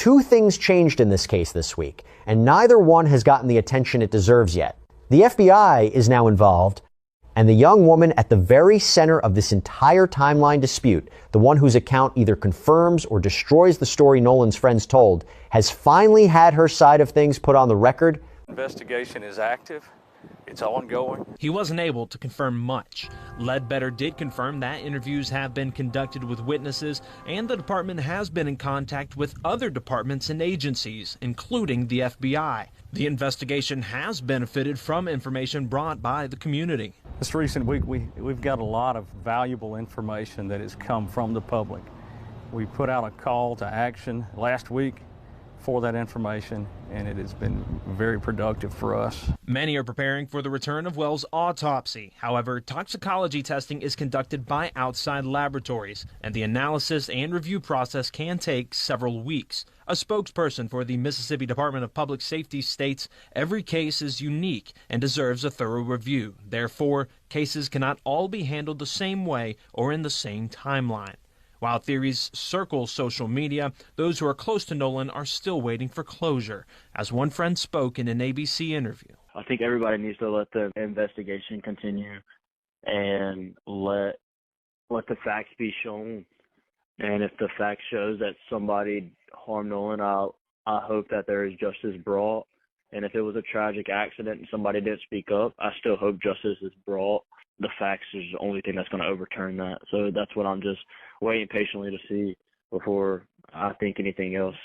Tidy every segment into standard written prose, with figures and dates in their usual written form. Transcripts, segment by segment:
two things changed in this case this week, and neither one has gotten the attention it deserves yet. The FBI is now involved, and the young woman at the very center of this entire timeline dispute, the one whose account either confirms or destroys the story Nolan's friends told, has finally had her side of things put on the record. Investigation is active. It's ongoing. He wasn't able to confirm much. Ledbetter did confirm that interviews have been conducted with witnesses, and the department has been in contact with other departments and agencies, including the FBI. The investigation has benefited from information brought by the community. This recent week, we've got a lot of valuable information that has come from the public. We put out a call to action last week for that information, and it has been very productive for us. Many are preparing for the return of Wells' autopsy. However, toxicology testing is conducted by outside laboratories, and the analysis and review process can take several weeks. A spokesperson for the Mississippi Department of Public Safety states every case is unique and deserves a thorough review. Therefore, cases cannot all be handled the same way or in the same timeline. While theories circle social media, those who are close to Nolan are still waiting for closure, as one friend spoke in an ABC interview. I think everybody needs to let the investigation continue and let the facts be shown. And if the fact shows that somebody harmed Nolan, I hope that there is justice brought. And if it was a tragic accident and somebody didn't speak up, I still hope justice is brought. The facts is the only thing that's going to overturn that. So that's what I'm just waiting patiently to see before I think anything else.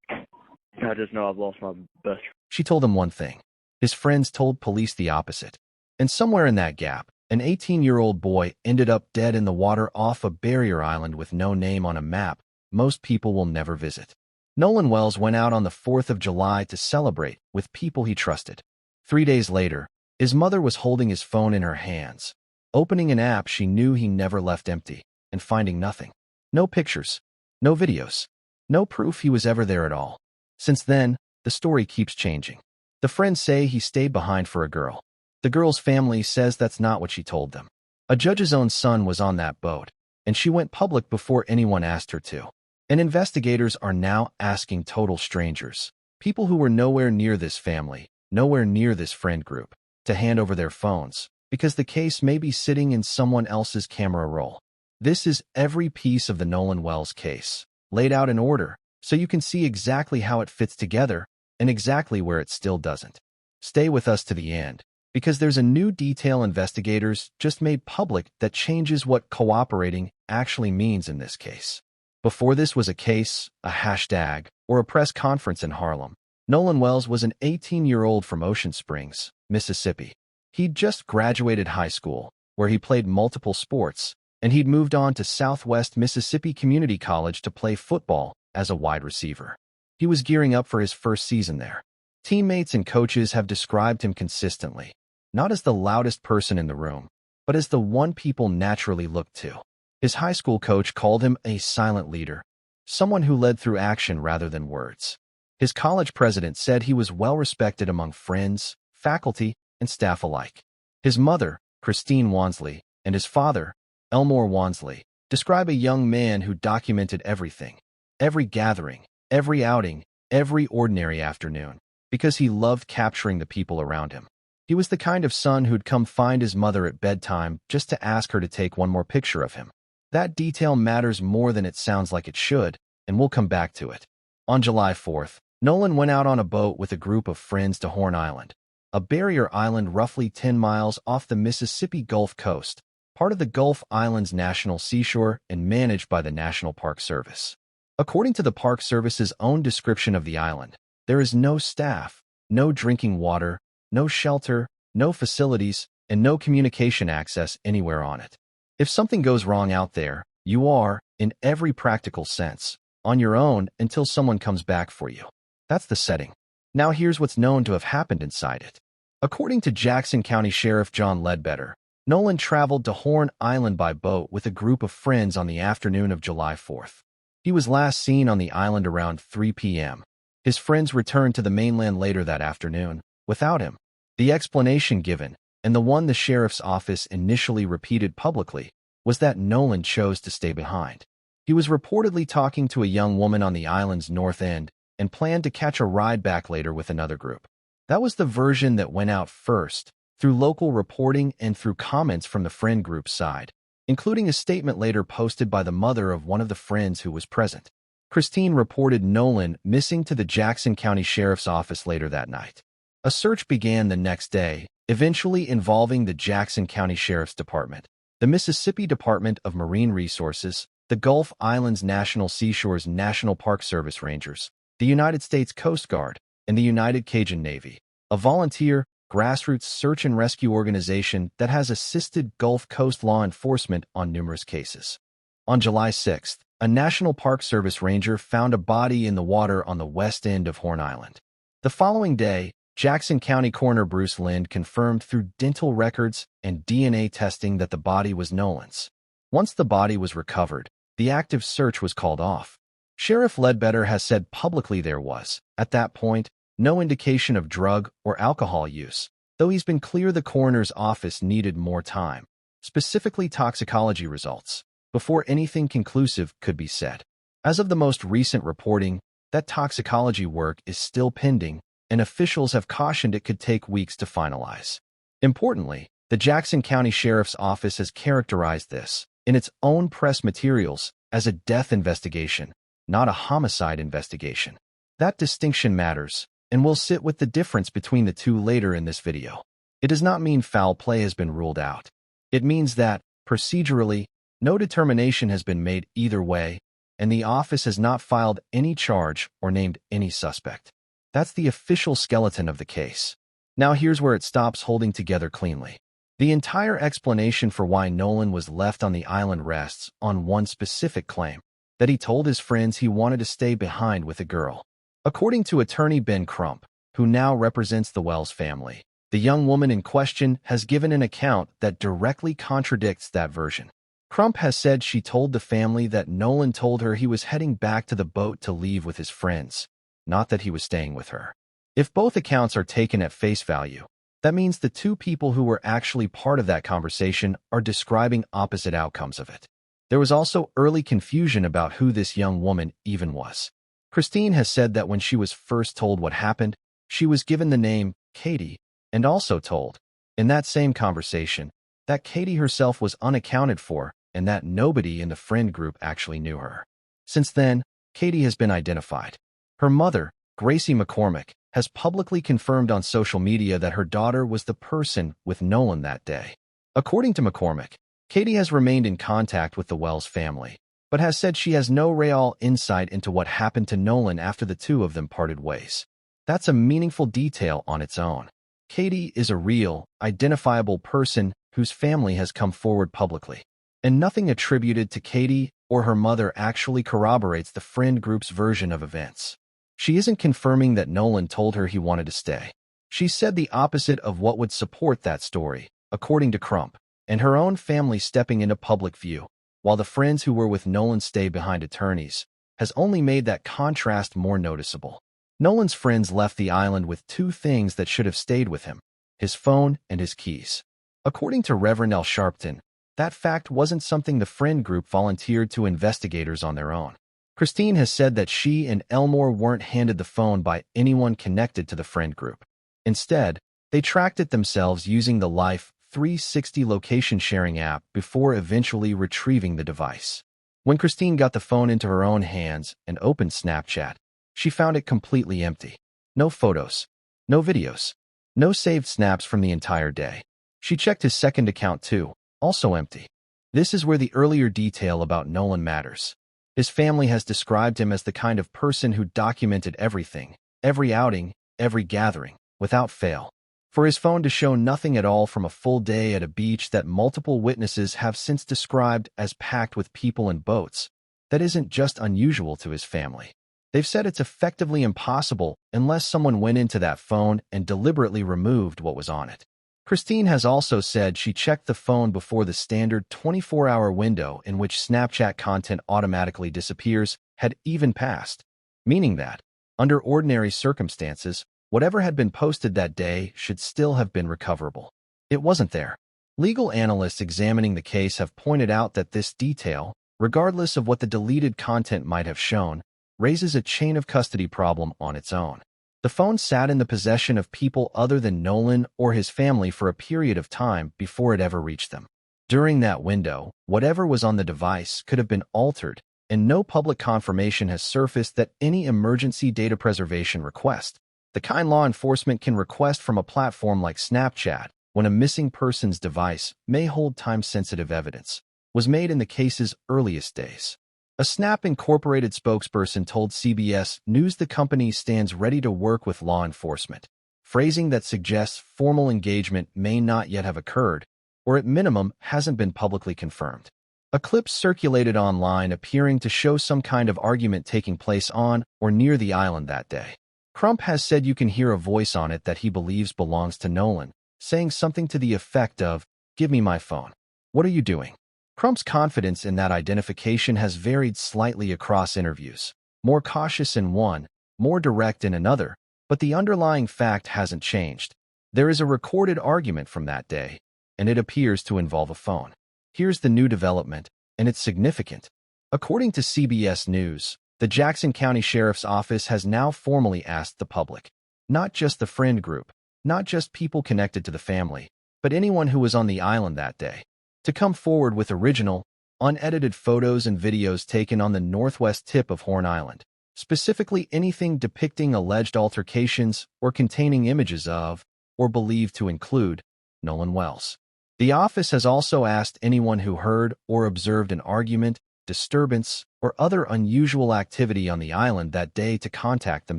I just know I've lost my best. She told him one thing. His friends told police the opposite. And somewhere in that gap, an 18-year-old boy ended up dead in the water off a barrier island with no name on a map most people will never visit. Nolan Wells went out on the 4th of July to celebrate with people he trusted. 3 days later, his mother was holding his phone in her hands, opening an app she knew he never left empty, and finding nothing. No pictures, no videos, no proof he was ever there at all. Since then, the story keeps changing. The friends say he stayed behind for a girl. The girl's family says that's not what she told them. A judge's own son was on that boat, and she went public before anyone asked her to. And investigators are now asking total strangers, people who were nowhere near this family, nowhere near this friend group, to hand over their phones, because the case may be sitting in someone else's camera roll. This is every piece of the Nolan Wells case, laid out in order, so you can see exactly how it fits together and exactly where it still doesn't. Stay with us to the end, because there's a new detail investigators just made public that changes what cooperating actually means in this case. Before this was a case, a hashtag, or a press conference in Harlem, Nolan Wells was an 18-year-old from Ocean Springs, Mississippi. He'd just graduated high school, where he played multiple sports, and he'd moved on to Southwest Mississippi Community College to play football as a wide receiver. He was gearing up for his first season there. Teammates and coaches have described him consistently, not as the loudest person in the room, but as the one people naturally look to. His high school coach called him a silent leader, someone who led through action rather than words. His college president said he was well respected among friends, faculty, and staff alike. His mother, Christine Wansley, and his father, Elmore Wansley, describe a young man who documented everything, every gathering, every outing, every ordinary afternoon, because he loved capturing the people around him. He was the kind of son who'd come find his mother at bedtime just to ask her to take one more picture of him. That detail matters more than it sounds like it should, and we'll come back to it. On July 4th, Nolan went out on a boat with a group of friends to Horn Island, a barrier island roughly 10 miles off the Mississippi Gulf Coast, part of the Gulf Islands National Seashore and managed by the National Park Service. According to the Park Service's own description of the island, there is no staff, no drinking water, no shelter, no facilities, and no communication access anywhere on it. If something goes wrong out there, you are, in every practical sense, on your own until someone comes back for you. That's the setting. Now here's what's known to have happened inside it. According to Jackson County Sheriff John Ledbetter, Nolan traveled to Horn Island by boat with a group of friends on the afternoon of July 4th. He was last seen on the island around 3 p.m. His friends returned to the mainland later that afternoon, without him. The explanation given, and the one the sheriff's office initially repeated publicly, was that Nolan chose to stay behind. He was reportedly talking to a young woman on the island's north end and planned to catch a ride back later with another group. That was the version that went out first, through local reporting and through comments from the friend group's side, including a statement later posted by the mother of one of the friends who was present. Christine reported Nolan missing to the Jackson County Sheriff's Office later that night. A search began the next day, eventually involving the Jackson County Sheriff's Department, the Mississippi Department of Marine Resources, the Gulf Islands National Seashores National Park Service Rangers, the United States Coast Guard, and the United Cajun Navy, a volunteer, grassroots search and rescue organization that has assisted Gulf Coast law enforcement on numerous cases. On July 6th, a National Park Service ranger found a body in the water on the west end of Horn Island. The following day, Jackson County Coroner Bruce Lind confirmed through dental records and DNA testing that the body was Nolan's. Once the body was recovered, the active search was called off. Sheriff Ledbetter has said publicly there was, at that point, no indication of drug or alcohol use, though he's been clear the coroner's office needed more time, specifically toxicology results, before anything conclusive could be said. As of the most recent reporting, that toxicology work is still pending, and officials have cautioned it could take weeks to finalize. Importantly, the Jackson County Sheriff's Office has characterized this, in its own press materials, as a death investigation, not a homicide investigation. That distinction matters, and we'll sit with the difference between the two later in this video. It does not mean foul play has been ruled out. It means that, procedurally, no determination has been made either way, and the office has not filed any charge or named any suspect. That's the official skeleton of the case. Now here's where it stops holding together cleanly. The entire explanation for why Nolan was left on the island rests on one specific claim, that he told his friends he wanted to stay behind with a girl. According to attorney Ben Crump, who now represents the Wells family, the young woman in question has given an account that directly contradicts that version. Crump has said she told the family that Nolan told her he was heading back to the boat to leave with his friends, not that he was staying with her. If both accounts are taken at face value, that means the two people who were actually part of that conversation are describing opposite outcomes of it. There was also early confusion about who this young woman even was. Christine has said that when she was first told what happened, she was given the name Katie, and also told, in that same conversation, that Katie herself was unaccounted for and that nobody in the friend group actually knew her. Since then, Katie has been identified. Her mother, Gracie McCormick, has publicly confirmed on social media that her daughter was the person with Nolan that day. According to McCormick, Katie has remained in contact with the Wells family, but has said she has no real insight into what happened to Nolan after the two of them parted ways. That's a meaningful detail on its own. Katie is a real, identifiable person whose family has come forward publicly, and nothing attributed to Katie or her mother actually corroborates the friend group's version of events. She isn't confirming that Nolan told her he wanted to stay. She said the opposite of what would support that story, according to Crump, and her own family stepping into public view, while the friends who were with Nolan stay behind attorneys, has only made that contrast more noticeable. Nolan's friends left the island with two things that should have stayed with him: his phone and his keys. According to Reverend L. Sharpton, that fact wasn't something the friend group volunteered to investigators on their own. Christine has said that she and Elmore weren't handed the phone by anyone connected to the friend group. Instead, they tracked it themselves using the Life 360 location sharing app before eventually retrieving the device. When Christine got the phone into her own hands and opened Snapchat, she found it completely empty. No photos, no videos, no saved snaps from the entire day. She checked his second account too, also empty. This is where the earlier detail about Nolan matters. His family has described him as the kind of person who documented everything, every outing, every gathering, without fail. For his phone to show nothing at all from a full day at a beach that multiple witnesses have since described as packed with people and boats, that isn't just unusual to his family. They've said it's effectively impossible unless someone went into that phone and deliberately removed what was on it. Christine has also said she checked the phone before the standard 24-hour window in which Snapchat content automatically disappears had even passed, meaning that, under ordinary circumstances, whatever had been posted that day should still have been recoverable. It wasn't there. Legal analysts examining the case have pointed out that this detail, regardless of what the deleted content might have shown, raises a chain of custody problem on its own. The phone sat in the possession of people other than Nolan or his family for a period of time before it ever reached them. During that window, whatever was on the device could have been altered, and no public confirmation has surfaced that any emergency data preservation request, the kind law enforcement can request from a platform like Snapchat when a missing person's device may hold time-sensitive evidence, was made in the case's earliest days. A Snap Incorporated spokesperson told CBS News the company stands ready to work with law enforcement, phrasing that suggests formal engagement may not yet have occurred, or at minimum hasn't been publicly confirmed. A clip circulated online appearing to show some kind of argument taking place on or near the island that day. Crump has said you can hear a voice on it that he believes belongs to Nolan, saying something to the effect of, "Give me my phone. What are you doing?" Crump's confidence in that identification has varied slightly across interviews, more cautious in one, more direct in another, but the underlying fact hasn't changed. There is a recorded argument from that day, and it appears to involve a phone. Here's the new development, and it's significant. According to CBS News, the Jackson County Sheriff's Office has now formally asked the public, not just the friend group, not just people connected to the family, but anyone who was on the island that day, to come forward with original, unedited photos and videos taken on the northwest tip of Horn Island, specifically anything depicting alleged altercations or containing images of, or believed to include, Nolan Wells. The office has also asked anyone who heard or observed an argument, disturbance, or other unusual activity on the island that day to contact them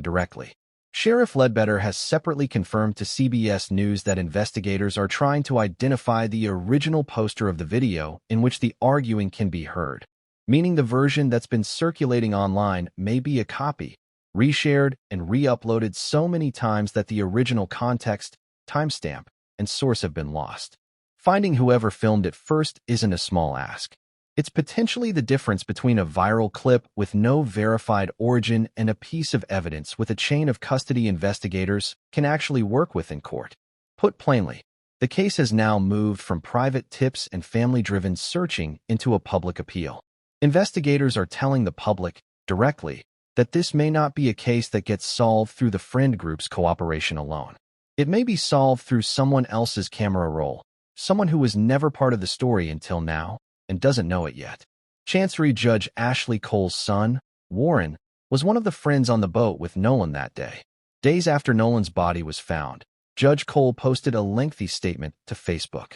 directly. Sheriff Ledbetter has separately confirmed to CBS News that investigators are trying to identify the original poster of the video in which the arguing can be heard, meaning the version that's been circulating online may be a copy, reshared and re-uploaded so many times that the original context, timestamp, and source have been lost. Finding whoever filmed it first isn't a small ask. It's potentially the difference between a viral clip with no verified origin and a piece of evidence with a chain of custody investigators can actually work with in court. Put plainly, the case has now moved from private tips and family-driven searching into a public appeal. Investigators are telling the public, directly, that this may not be a case that gets solved through the friend group's cooperation alone. It may be solved through someone else's camera roll, someone who was never part of the story until now, and doesn't know it yet. Chancery Judge Ashley Cole's son, Warren, was one of the friends on the boat with Nolan that day. Days after Nolan's body was found, Judge Cole posted a lengthy statement to Facebook.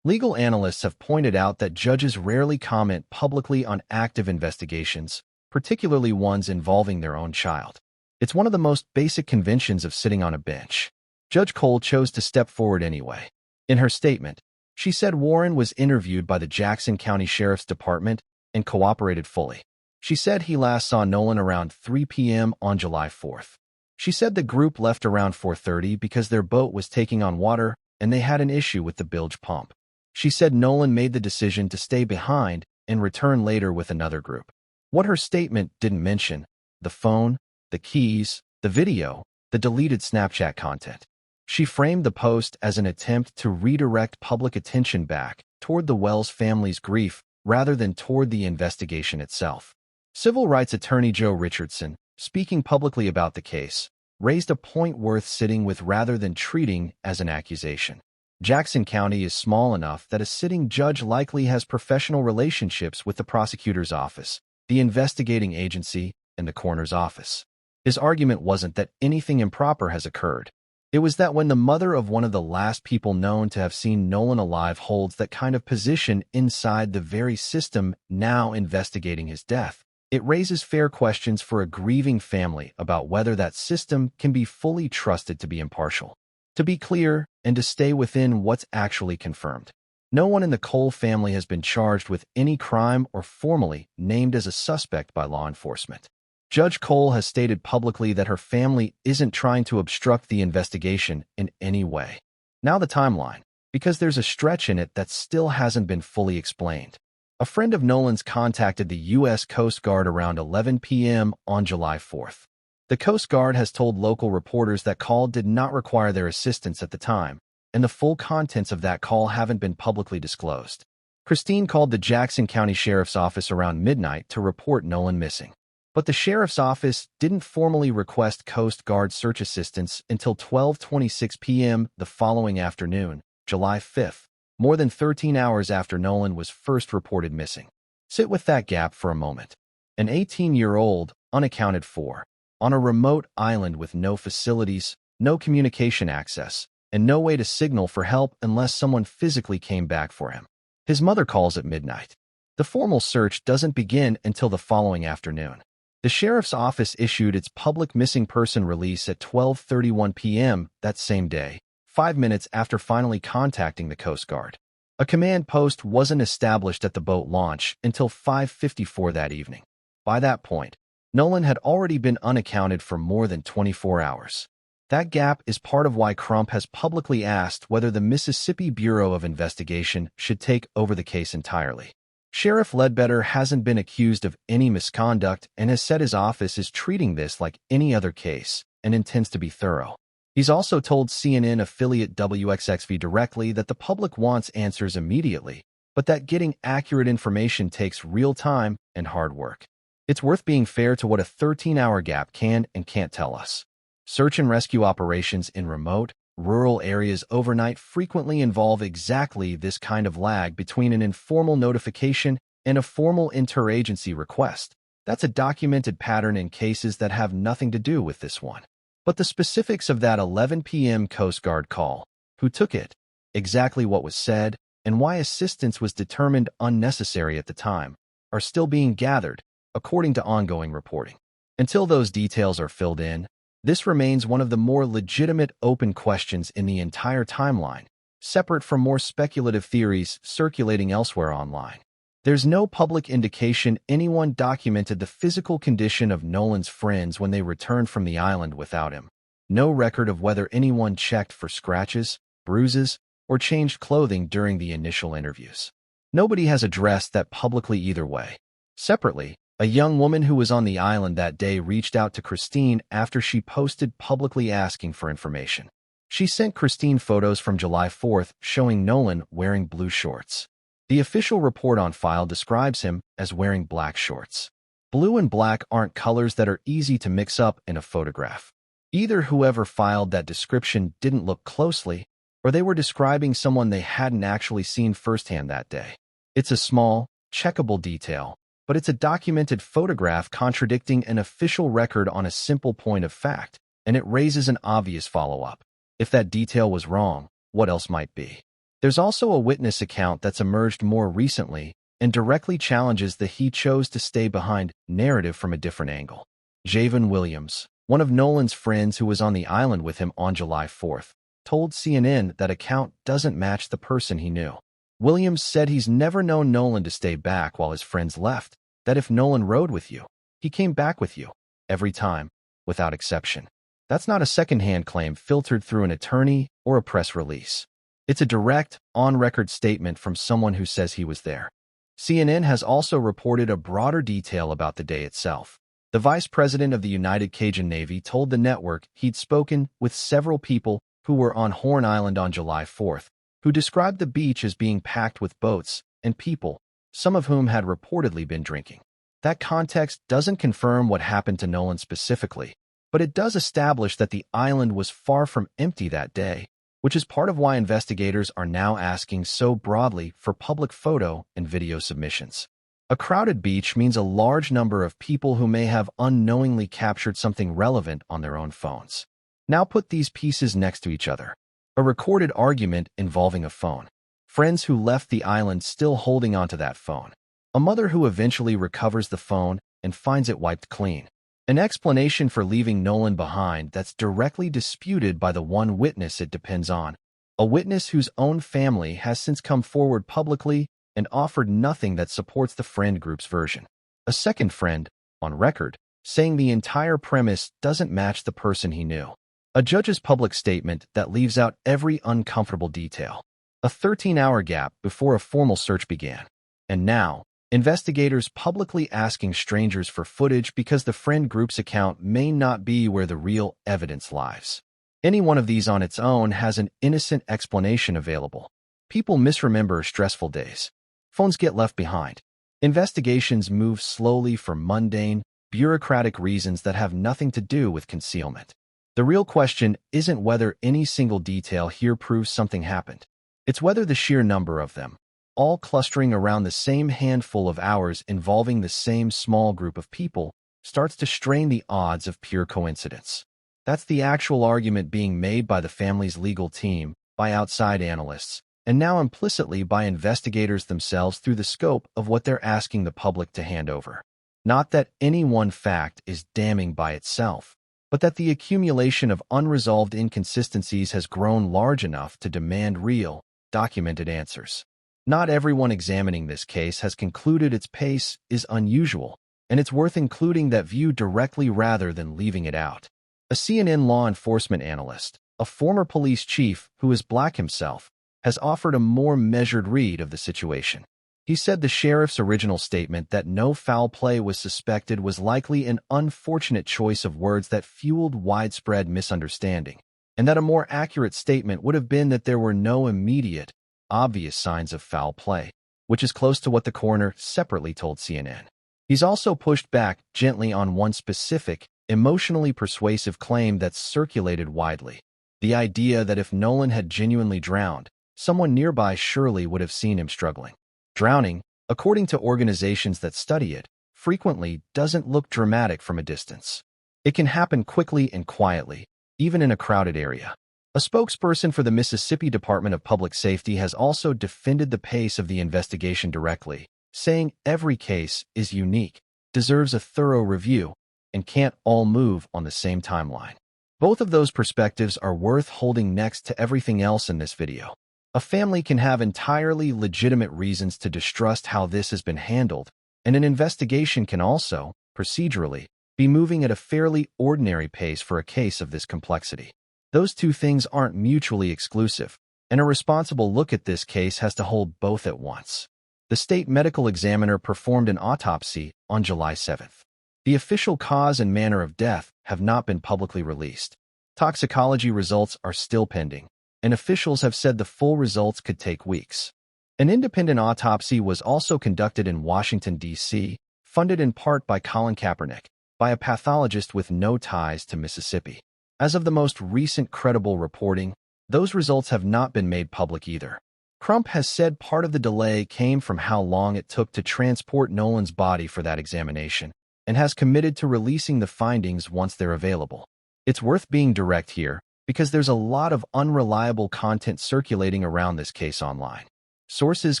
Legal analysts have pointed out that judges rarely comment publicly on active investigations, particularly ones involving their own child. It's one of the most basic conventions of sitting on a bench. Judge Cole chose to step forward anyway. In her statement, she said Warren was interviewed by the Jackson County Sheriff's Department and cooperated fully. She said he last saw Nolan around 3 p.m. on July 4th. She said the group left around 4:30 because their boat was taking on water and they had an issue with the bilge pump. She said Nolan made the decision to stay behind and return later with another group. What her statement didn't mention: the phone, the keys, the video, the deleted Snapchat content. She framed the post as an attempt to redirect public attention back toward the Wells family's grief rather than toward the investigation itself. Civil rights attorney Joe Richardson, speaking publicly about the case, raised a point worth sitting with rather than treating as an accusation. Jackson County is small enough that a sitting judge likely has professional relationships with the prosecutor's office, the investigating agency, and the coroner's office. His argument wasn't that anything improper has occurred. It was that when the mother of one of the last people known to have seen Nolan alive holds that kind of position inside the very system now investigating his death, it raises fair questions for a grieving family about whether that system can be fully trusted to be impartial. To be clear, and to stay within what's actually confirmed, no one in the Cole family has been charged with any crime or formally named as a suspect by law enforcement. Judge Cole has stated publicly that her family isn't trying to obstruct the investigation in any way. Now the timeline, because there's a stretch in it that still hasn't been fully explained. A friend of Nolan's contacted the U.S. Coast Guard around 11 p.m. on July 4th. The Coast Guard has told local reporters that call did not require their assistance at the time, and the full contents of that call haven't been publicly disclosed. Christine called the Jackson County Sheriff's Office around midnight to report Nolan missing. But the Sheriff's Office didn't formally request Coast Guard search assistance until 12:26 p.m. the following afternoon, July 5th, more than 13 hours after Nolan was first reported missing. Sit with that gap for a moment. An 18-year-old, unaccounted for, on a remote island with no facilities, no communication access, and no way to signal for help unless someone physically came back for him. His mother calls at midnight. The formal search doesn't begin until the following afternoon. The Sheriff's Office issued its public missing person release at 12:31 p.m. that same day, 5 minutes after finally contacting the Coast Guard. A command post wasn't established at the boat launch until 5:54 that evening. By that point, Nolan had already been unaccounted for more than 24 hours. That gap is part of why Crump has publicly asked whether the Mississippi Bureau of Investigation should take over the case entirely. Sheriff Ledbetter hasn't been accused of any misconduct and has said his office is treating this like any other case and intends to be thorough. He's also told CNN affiliate WXXV directly that the public wants answers immediately, but that getting accurate information takes real time and hard work. It's worth being fair to what a 13-hour gap can and can't tell us. Search and rescue operations in remote, rural areas overnight frequently involve exactly this kind of lag between an informal notification and a formal interagency request. That's a documented pattern in cases that have nothing to do with this one. But the specifics of that 11 p.m. Coast Guard call, who took it, exactly what was said, and why assistance was determined unnecessary at the time, are still being gathered, according to ongoing reporting. Until those details are filled in, this remains one of the more legitimate open questions in the entire timeline, separate from more speculative theories circulating elsewhere online. There's no public indication anyone documented the physical condition of Nolan's friends when they returned from the island without him. No record of whether anyone checked for scratches, bruises, or changed clothing during the initial interviews. Nobody has addressed that publicly either way. Separately, a young woman who was on the island that day reached out to Christine after she posted publicly asking for information. She sent Christine photos from July 4th showing Nolan wearing blue shorts. The official report on file describes him as wearing black shorts. Blue and black aren't colors that are easy to mix up in a photograph. Either whoever filed that description didn't look closely, or they were describing someone they hadn't actually seen firsthand that day. It's a small, checkable detail, but it's a documented photograph contradicting an official record on a simple point of fact, and it raises an obvious follow-up. If that detail was wrong, what else might be? There's also a witness account that's emerged more recently and directly challenges the "he chose to stay behind" narrative from a different angle. Javon Williams, one of Nolan's friends who was on the island with him on July 4th, told CNN that account doesn't match the person he knew. Williams said he's never known Nolan to stay back while his friends left, that if Nolan rode with you, he came back with you, every time, without exception. That's not a secondhand claim filtered through an attorney or a press release. It's a direct, on-record statement from someone who says he was there. CNN has also reported a broader detail about the day itself. The vice president of the United Cajun Navy told the network he'd spoken with several people who were on Horn Island on July 4th, who described the beach as being packed with boats and people, some of whom had reportedly been drinking. That context doesn't confirm what happened to Nolan specifically, but it does establish that the island was far from empty that day, which is part of why investigators are now asking so broadly for public photo and video submissions. A crowded beach means a large number of people who may have unknowingly captured something relevant on their own phones. Now put these pieces next to each other. A recorded argument involving a phone. Friends who left the island still holding onto that phone. A mother who eventually recovers the phone and finds it wiped clean. An explanation for leaving Nolan behind that's directly disputed by the one witness it depends on. A witness whose own family has since come forward publicly and offered nothing that supports the friend group's version. A second friend, on record, saying the entire premise doesn't match the person he knew. A judge's public statement that leaves out every uncomfortable detail. A 13-hour gap before a formal search began. And now, investigators publicly asking strangers for footage because the friend group's account may not be where the real evidence lies. Any one of these on its own has an innocent explanation available. People misremember stressful days. phones get left behind. Investigations move slowly for mundane, bureaucratic reasons that have nothing to do with concealment. The real question isn't whether any single detail here proves something happened. It's whether the sheer number of them, all clustering around the same handful of hours involving the same small group of people, starts to strain the odds of pure coincidence. That's the actual argument being made by the family's legal team, by outside analysts, and now implicitly by investigators themselves through the scope of what they're asking the public to hand over. Not that any one fact is damning by itself, but that the accumulation of unresolved inconsistencies has grown large enough to demand real, documented answers. Not everyone examining this case has concluded its pace is unusual, and it's worth including that view directly rather than leaving it out. A CNN law enforcement analyst, a former police chief who is black himself, has offered a more measured read of the situation. He said the sheriff's original statement that no foul play was suspected was likely an unfortunate choice of words that fueled widespread misunderstanding, and that a more accurate statement would have been that there were no immediate, obvious signs of foul play, which is close to what the coroner separately told CNN. He's also pushed back gently on one specific, emotionally persuasive claim that's circulated widely: the idea that if Nolan had genuinely drowned, someone nearby surely would have seen him struggling. Drowning, according to organizations that study it, frequently doesn't look dramatic from a distance. It can happen quickly and quietly, even in a crowded area. A spokesperson for the Mississippi Department of Public Safety has also defended the pace of the investigation directly, saying every case is unique, deserves a thorough review, and can't all move on the same timeline. Both of those perspectives are worth holding next to everything else in this video. A family can have entirely legitimate reasons to distrust how this has been handled, and an investigation can also, procedurally, be moving at a fairly ordinary pace for a case of this complexity. Those two things aren't mutually exclusive, and a responsible look at this case has to hold both at once. The state medical examiner performed an autopsy on July 7th. The official cause and manner of death have not been publicly released. Toxicology results are still pending, and officials have said the full results could take weeks. An independent autopsy was also conducted in Washington, D.C., funded in part by Colin Kaepernick, by a pathologist with no ties to Mississippi. As of the most recent credible reporting, those results have not been made public either. Crump has said part of the delay came from how long it took to transport Nolan's body for that examination, and has committed to releasing the findings once they're available. It's worth being direct here, because there's a lot of unreliable content circulating around this case online. Sources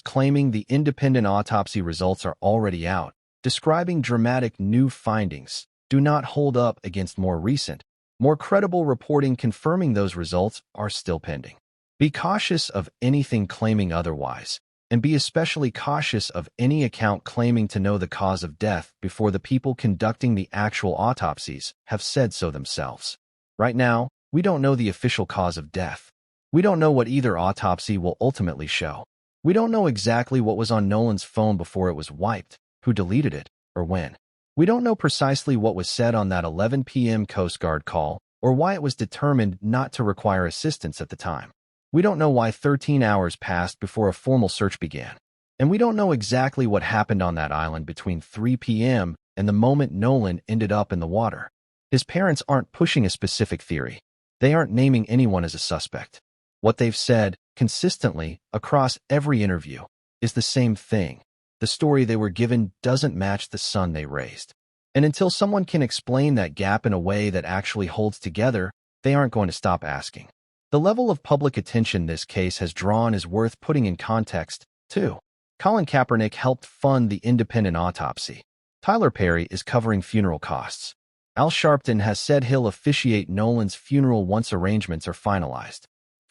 claiming the independent autopsy results are already out, describing dramatic new findings, do not hold up against more recent, more credible reporting confirming those results are still pending. Be cautious of anything claiming otherwise, and be especially cautious of any account claiming to know the cause of death before the people conducting the actual autopsies have said so themselves. Right now, we don't know the official cause of death. We don't know what either autopsy will ultimately show. We don't know exactly what was on Nolan's phone before it was wiped, who deleted it, or when. We don't know precisely what was said on that 11 p.m. Coast Guard call, or why it was determined not to require assistance at the time. We don't know why 13 hours passed before a formal search began. And we don't know exactly what happened on that island between 3 p.m. and the moment Nolan ended up in the water. His parents aren't pushing a specific theory. They aren't naming anyone as a suspect. What they've said, consistently, across every interview, is the same thing. The story they were given doesn't match the son they raised. And until someone can explain that gap in a way that actually holds together, they aren't going to stop asking. The level of public attention this case has drawn is worth putting in context, too. Colin Kaepernick helped fund the independent autopsy. Tyler Perry is covering funeral costs. Al Sharpton has said he'll officiate Nolan's funeral once arrangements are finalized.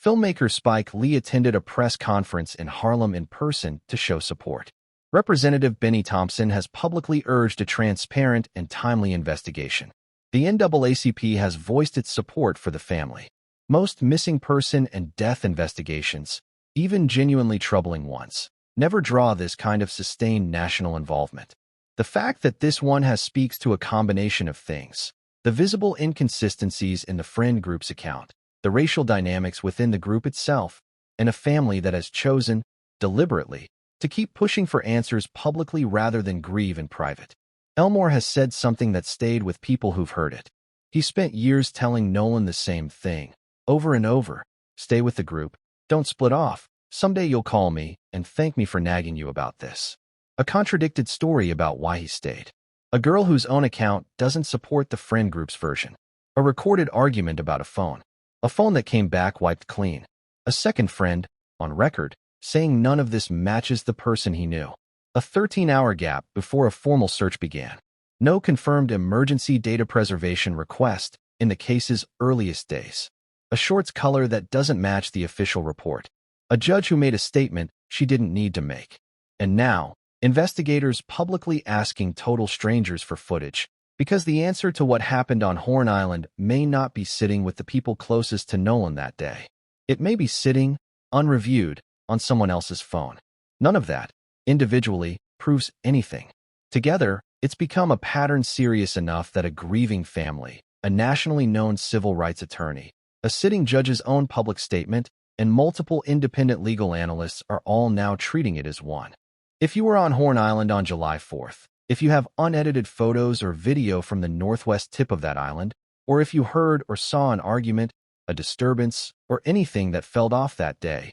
Filmmaker Spike Lee attended a press conference in Harlem in person to show support. Representative Benny Thompson has publicly urged a transparent and timely investigation. The NAACP has voiced its support for the family. Most missing person and death investigations, even genuinely troubling ones, never draw this kind of sustained national involvement. The fact that this one has speaks to a combination of things: the visible inconsistencies in the friend group's account, the racial dynamics within the group itself, and a family that has chosen, deliberately, to keep pushing for answers publicly rather than grieve in private. Elmore has said something that stayed with people who've heard it. He spent years telling Nolan the same thing, over and over. Stay with the group. Don't split off. Someday you'll call me and thank me for nagging you about this. A contradicted story about why he stayed. A girl whose own account doesn't support the friend group's version. A recorded argument about a phone. A phone that came back wiped clean. A second friend, on record, saying none of this matches the person he knew. A 13-hour gap before a formal search began. No confirmed emergency data preservation request in the case's earliest days. A short's color that doesn't match the official report. A judge who made a statement she didn't need to make. And now, investigators publicly asking total strangers for footage because the answer to what happened on Horn Island may not be sitting with the people closest to Nolan that day. It may be sitting, unreviewed, on someone else's phone. None of that, individually, proves anything. Together, it's become a pattern serious enough that a grieving family, a nationally known civil rights attorney, a sitting judge's own public statement, and multiple independent legal analysts are all now treating it as one. If you were on Horn Island on July 4th, if you have unedited photos or video from the northwest tip of that island, or if you heard or saw an argument, a disturbance, or anything that fell off that day,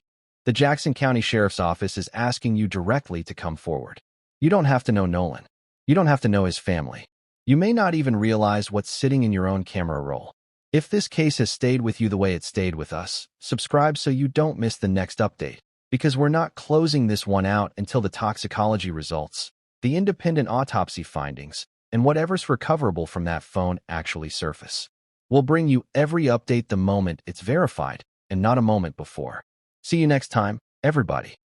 the Jackson County Sheriff's Office is asking you directly to come forward. You don't have to know Nolan. You don't have to know his family. You may not even realize what's sitting in your own camera roll. If this case has stayed with you the way it stayed with us, subscribe so you don't miss the next update, because we're not closing this one out until the toxicology results, the independent autopsy findings, and whatever's recoverable from that phone actually surface. We'll bring you every update the moment it's verified, and not a moment before. See you next time, everybody.